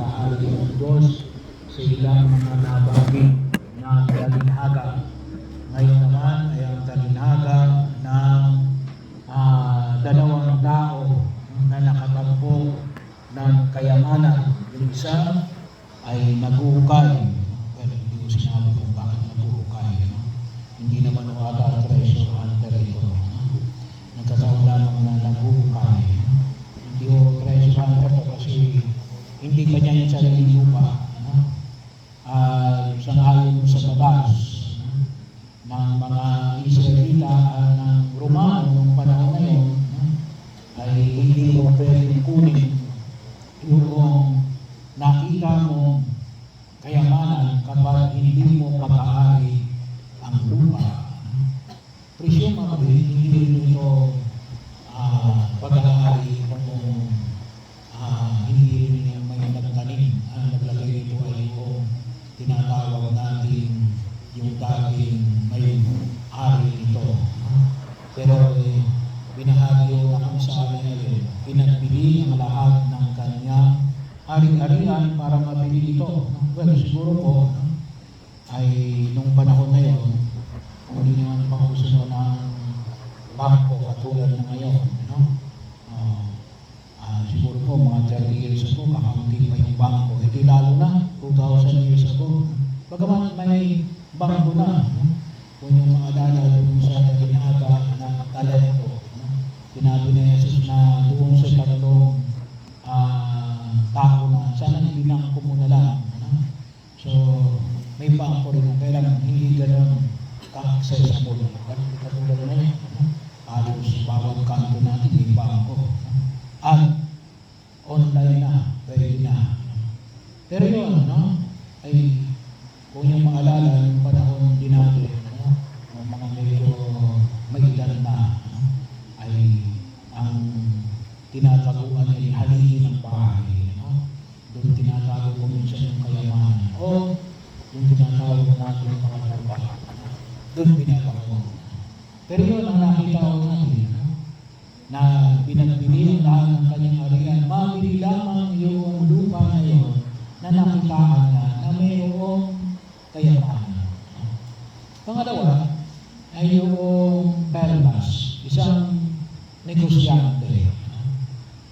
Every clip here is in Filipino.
pag-aari ng Diyos sa ilang mga nabanggit na talinhaga. Ngayon naman ay ang talinhaga ng dalawang tao na nakatagpo ng kayamanan. Yung isa ay naguhukay. Well, hindi ko sinabi kung bakit naguhukay. Hindi naman wala treasure hunter ito. Nagkataon lamang na naguhukay. Hindi ko treasure hunter ito kasi hindi kanya yung sariling lupa. Sangayon sa batas ng mga Israelita at ng Romano noong panahon na yun, ay hindi mo pwedeng kunin yung nakita mo kayamanan kapag hindi mo pag-aari ang lupa. Presumably, hindi rin ito pag-aari kung hindi rin may nagtanim. Ang naglagay ito ay yung tinatawag natin yung dating may ari nito. Pero binahagi yung akong sa amin, pinagbili ang lahat ng kanyang ari-arian para mabili ito. Well, siguro po ay nung panahon na yun, hindi naman panguso ng bangko katulad na ngayon. Siguro po mga 30 years ago, kakaunti pa yung bangko. Hindi lalo na 2,000 years ago. Bagaman may bangko na. Kung yung mga alala doon sa ginagawa ng talento. Sinabi ni Jesus na doon sa tatlong tao na sana ibinangko mo na lang. So, may bangko rin. Kailangan hindi gano'n ka-accessible. Katulad na yun. Halos bawat kanto natin may bangko. At online na, pwede na. Pero yun, ay kung yung maalala, yung panahon din natin, yung mga medyo may edad na, ay ang tinataguan ay halili ng bahay. Doon tinatago ko minsan yung kayamanan. O yung tinatawag natin yung mga trabaho. Doon pinapako. Pero yun ang nakita ko natin, na pinagbili ang lahat ng kanyang arian, mabili lamang yung lupa na yun na nakitaan na mayroong kayamanan. Pangalawa ay yung Perlas, isang negosyante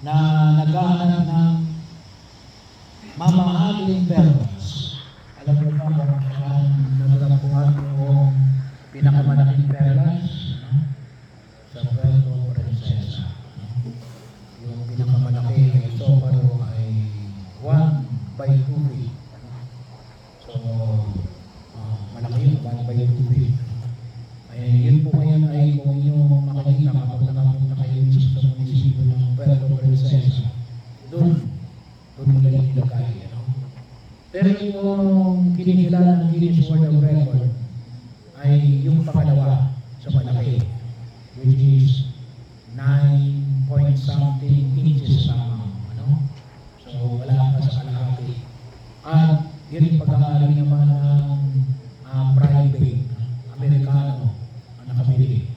na naghahanap ng mamahaling perlas. Alam mo ba kung saan naglapuan yung pinakamalaking perlas? Sa Puerto Princesa. Yung pinakamalaki ay Soparo ay 1/2 feet. So, malaki yun, 1/2 feet. Ay, yun po ngayon ay kung inyong makikita kapag nakapunta kayo sa munisipyo ng Puerto Princesa, doon nila ilagay. Pero yung kinikilala ng Guinness World of Record ay yung pangalawa sa malaki, which is 9-point-something inches lamang. So, wala pa sa kalahati. At yun yung pag-aari naman ng private, Amerikano, ang nakabili.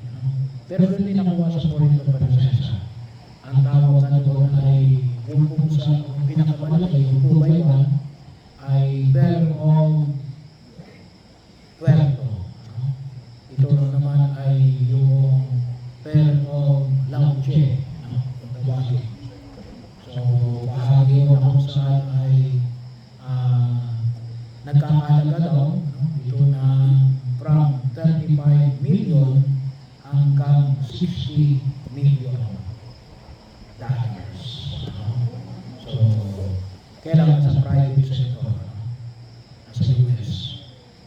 Pero doon din nakuha sa Puerto Princesa. Ang tawag na doon ay yung sa pinakamalaki, yung 2x1, ay Bell of Puerto. Ito naman ay yung Bell of Lauche. So, bahagi na kung saan ay nagkakalaga daw ito na from 35 million hanggang 60 million dollars. So, kailangan sa private sector sa US.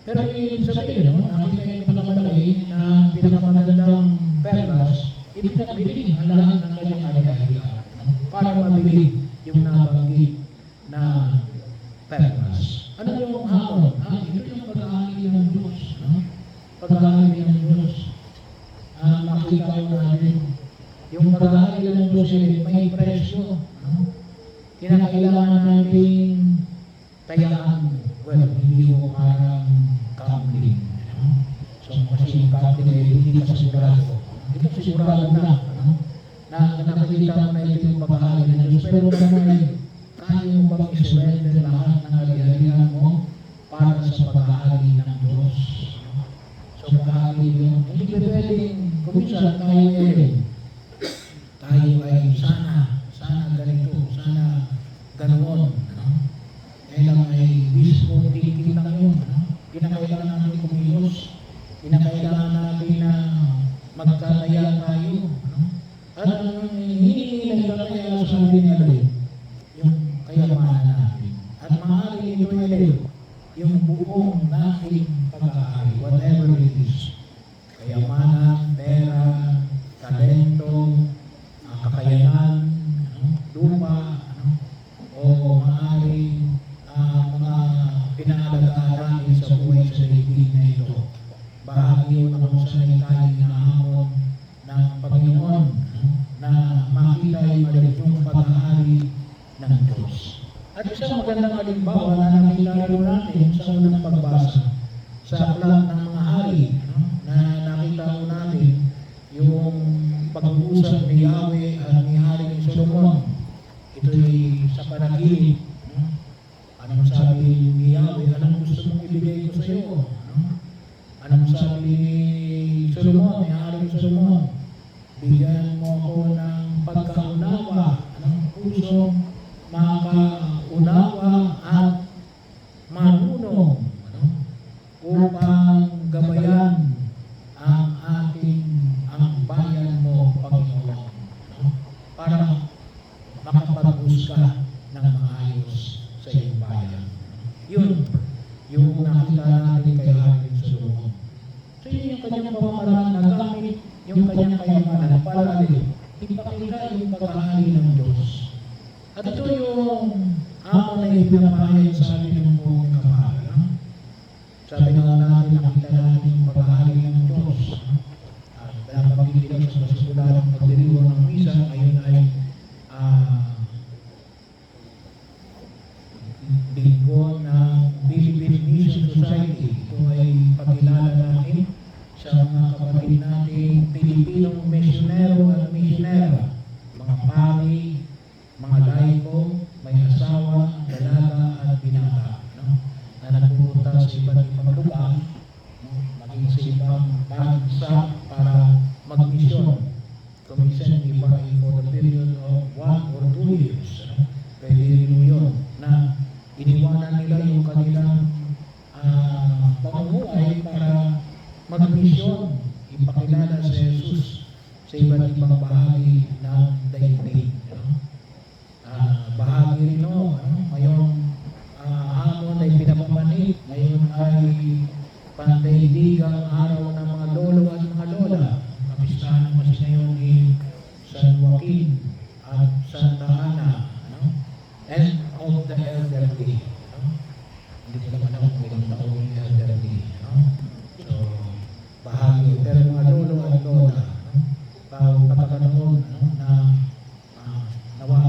Pero yung sabihin, nakita yung pinakamalaki na pinakamagandang perlas, ipinagbili ang lahat ng kanyang ari-arian para mabili yung nabanggit na perlas. Ano yung hamon? Ito yung pag-aari ng Diyos. Pag-aari ng Diyos. Makita ko natin, yung pag-aari ng Diyos may presyo. Kinakailangan natin tayaan. Well, hindi ko parang gambling. So, kasi yung gambling ay hindi ka sigurado. Ito sigurado na nakikita mo na ito yung pag-aari ng Diyos. Pero naman ay kaya yung bang isurrender lahat ng ari-arian mo para sa pag-aari ng Diyos? So pag-aari yun, hindi pwedeng kuminsan tayo ay sana ganito, sana ganoon. Kaya lang ay wishful thinking lang yun. Kinakailangan natin kumilos, kinakailangan natin na magkataya tayo. At ang hindi nagkataya sa atin ay yung kayamanan natin. At maaari ito ay yung buong nating pag-aari, whatever it is. Kayamanan, pera, talento, kakayanan, lupa, o maaari mga pinaalagaan natin sa buhay sa daigdig na ito. Bahagi yun kung saan tayo hinahamon ng Panginoon na makita yung pag-aari ng Diyos. At isang magandang halimbawa na nakita rin natin sa unang pagbasa sa aklat ng mga hari, na nakita ko natin yung pag-uusap ni Yahweh at ni Haring Solomon. Ito'y sa panaginip. Anong sabi ni Yahweh? Anong gusto mong ibigay ko sa iyo? Anong sabi ni Solomon, ni Haring Solomon? Bigyan mo ako ng pagkaunawa, ng puso makaunawa at marunong upang gabayan ang bayan mo, Panginoon, para makapag-us ka ng maayos sa iyong bayan. Yun, yung nakita natin kay Haring Solomon. So yun yung kanyang pamamaraan, nagamit yung kanyang kayamanan para ipakita yung pag-aari ng Diyos. At ito yung amon na ipinapahayag sa atin ng buong kapal. Sabi nga natin, nakita natin yung pag-aari ng Diyos. At pinabanggit din sa basikularang pagdiriwang ng misa, ngayon ay linggo ng Philippine Mission Society. Ito ay pagkilala natin sa mga kapatid nating Pilipinong misyonero at misyonera, mga pari, mga laiko, may asawa, dalaga at binata, na nagpupunta sa iba't ibang lugar, maging sa ibang bansa para magmisyon. Commission iba ay for the period of 1 or 2 years. Pwede rin yun na iniwanan nila yung kanilang pamumuhay para magmisyon, ipakilala sa Jesus sa iba't ibang bahagi ng daigdig. Bahagi rin ngayon hamon ay pinapamanik, ngayon ay pandaigdigang araw ng mga lolo at mga lola. Kapistahan naman ngayon ni San Joaquin at Santa Ana, and of the elderly. Hindi ko naman ako kung ilang taon yung elderly. So, bahagi. Pero mga lolo at lola, pagkakataon na nawa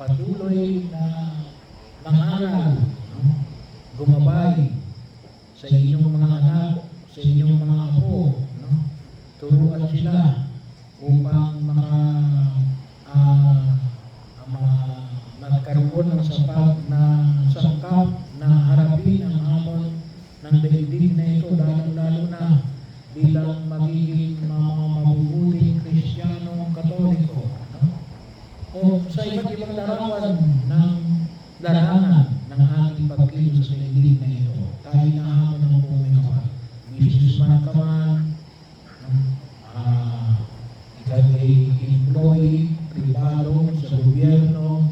patuloy na mangaral, gumabay sa inyong mga anak, sa inyong mga apo, turuan sila upang magkaroon ng sapat na sangkap na harapin ang hamon ng daigdig na ito, lalong-lalo na bilang magiging mga mabubuting Kristiyano Katoliko, o sa iba't ibang larawan ng larangan ng ating pagkilos sa daigdig na ito. Tayo na hamon ng buong kapal. Businessman ka man, ikaw ay employee, privado, sa gobyerno,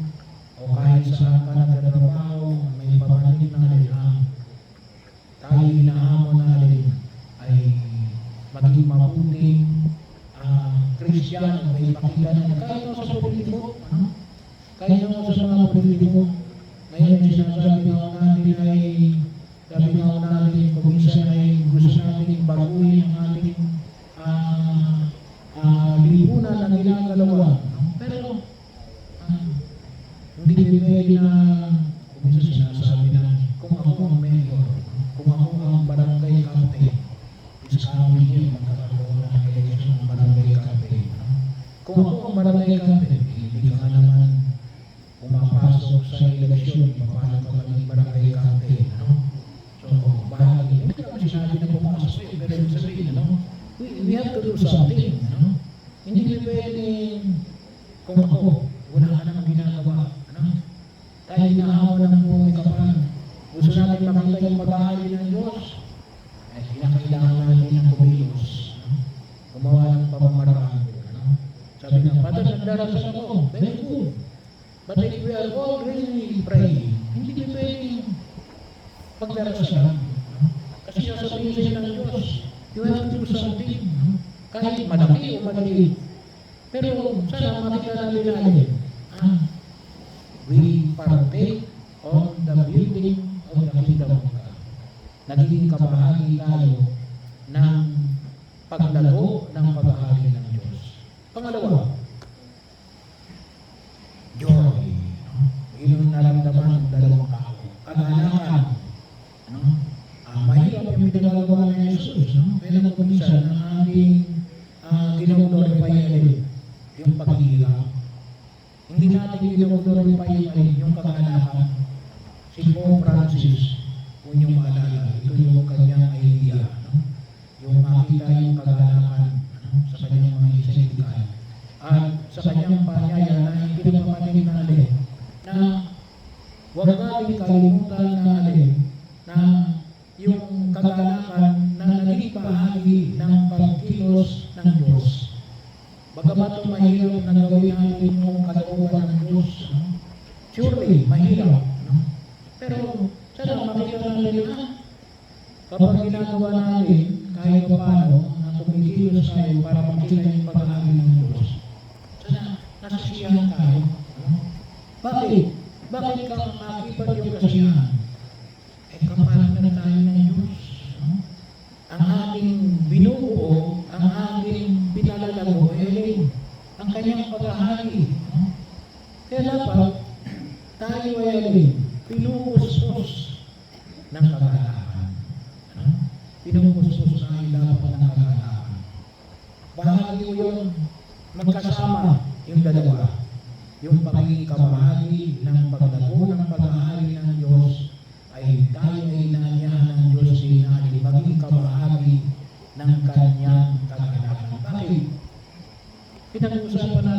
o kahit saan ka nagtatrabaho, may pamanig na alihang. Tayo hinahamon natin ay maging mabuting Kristiyano, may pakita na kahit sa politiko, kahit sa mga politiko. Ngayon sinasabi nga natin ay, sabi nga natin, kung minsan ay gusto natin baguhin ang ating lipunan na ginagalawan. Pero hindi pwede na, kung minsan sinasabi na, kung ako ang mayor, kung ako ang barangay captain, sa amin yun, magkakaroon na election ng barangay captain. Kung ako ang barangay captain, hindi ka nga naman pumapasok sa sa eleksyon, paano ka maging barangay captain, ano? So, bahagi. Hindi naman sinabi na pumasok ko pero yung sabihin, ano? We have to do something, ano? Hindi pwedeng kung ako, wala ka namang ginagawa, ano? Tayo hinahawa ng buong kapan. Gusto natin makita yung pag-ahali ng Diyos. Ay, kinakailangan natin ng kumilos, ano? Gumawa ng pamamaraan, ano? Sabi nga, Father, nagdarasal ako. Very good. But if we are all really praying, hindi pwedeng pagdarasal. Kasi sasabihin sa inyo ng Diyos, you have to do something. Kahit malaki o maliit. Pero sana makita natin we partake on the building of the kingdom of God. Nagiging kabahagi tayo ng paglago ng paghahari ng Diyos. Pangalawa, joy. Iyon naramdaman ng dalawang tao. Kaganakan. Mahirap yung pinagagawa ng Jesus. Kailan ko minsan ang ating ginoglorify natin yung paghihirap. Hindi natin ginoglorify yung kaganakan. Si Pope Francis, kung yung maalala, ito yung kanyang idea. Yung makita yung kaganakan sa kanyang mga encyclical. At sa kanyang panyaya na hindi naman natin na huwag natin kalimutan na yung kaganakan na naging bahagi ng pagkilos ng Diyos. Bagamat mahirap na gawin natin yung kalooban ng Diyos. Surely, mahirap. Pero sana makita natin kapag ginagawa natin kahit paano na kumikilos tayo para makita yung paghahari ng Diyos. Sana nasasiyahan tayo. Bakit? Bakit ka makipan yung kasiyahan? Kapanan tayo ng Diyos. Ang ating binubuo, ang ating pinalalago, ang kanyang paghahari. Kaya dapat tayo ay pinupuspos ng kaganakan. Pinupuspos tayo dapat ng kaganakan. Bahagi mo yun, magkasama yung dalawa. Yung pagiging kabahagi ng paglago ng paghahari ng Diyos ay tayo ay nanyahan ng Diyos din natin maging kabahagi ng kanyang kaganakan. Bakit? Pinag-uusapan natin